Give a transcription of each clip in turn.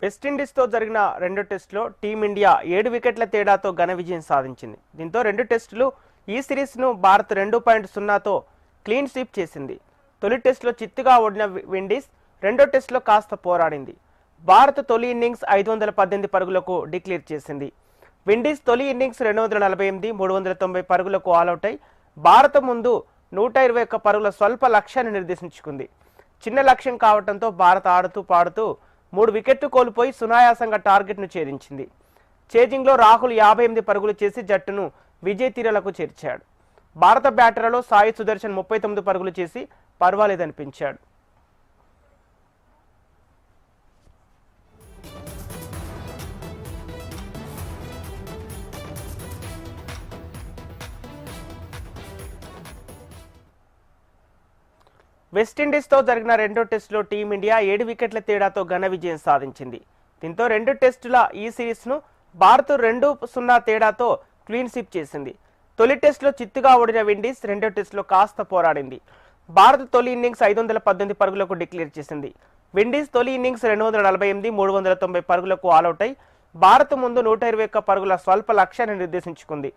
వెస్టిండీస్తో జరిగిన రెండో టెస్టులో టీమిండియా 7 వికెట్ల తేడాతో ఘన విజయం సాధించింది. దీంతో రెండు టెస్టులు ఈ సిరీస్ను భారత్ 2.0తో క్లీన్ స్వీప్ చేసింది. తొలి టెస్టులో చిత్తుగా ఓడిన విండీస్ రెండో టెస్టులో కాస్త పోరాడింది. భారత్ తొలి ఇన్నింగ్స్ 518 పరుగులకు డిక్లేర్ చేసింది. విండీస్ తొలి ఇన్నింగ్స్ 248, 390 పరుగులకు ఆలౌట్ అయి భారత ముందు 121 పరుగుల స్వల్ప లక్ష్యాన్ని నిర్దేశించుకుంది. చిన్న లక్ష్యం కావడంతో భారత్ ఆడుతూ పాడుతూ 3 వికెట్లు కోల్పోయి సునాయాసంగా టార్గెట్ను ఛేదించింది. చేజింగ్లో రాహుల్ 58 పరుగులు చేసి జట్టును విజయ తీరాలకు చేర్చాడు. భారత బ్యాటర్లలో సాయి సుదర్శన్ 39 పరుగులు చేసి పర్వాలేదనిపించాడు. వెస్టిండీస్తో జరిగిన రెండో టెస్టులో టీమిండియా 7 వికెట్ల తేడాతో ఘన విజయం సాధించింది. దీంతో రెండు టెస్టుల ఈ సిరీస్ను భారత్ 2-0 తేడాతో క్లీన్ స్వీప్ చేసింది. తొలి టెస్టులో చిత్తుగా ఓడిన విండీస్ రెండో టెస్టులో కాస్త పోరాడింది. భారత్ తొలి ఇన్నింగ్స్ 518 పరుగులకు డిక్లేర్ చేసింది. విండీస్ తొలి ఇన్నింగ్స్ 248, 390 పరుగులకు ఆలౌట్ అయి భారత్ ముందు 121 పరుగుల స్వల్ప లక్ష్యాన్ని నిర్దేశించుకుంది.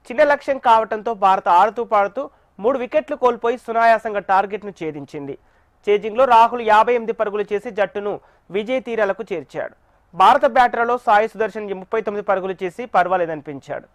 చిన్న లక్ష్యం కావడంతో భారత్ ఆడుతూ పాడుతూ 3 వికెట్లు కోల్పోయి సునాయాసంగా టార్గెట్ను ఛేదించింది. చేజింగ్లో రాహుల్ 58 పరుగులు చేసి జట్టును విజయ తీరాలకు చేర్చాడు. భారత బ్యాటర్లలో సాయి సుదర్శన్ 39 పరుగులు చేసి పర్వాలేదనిపించాడు.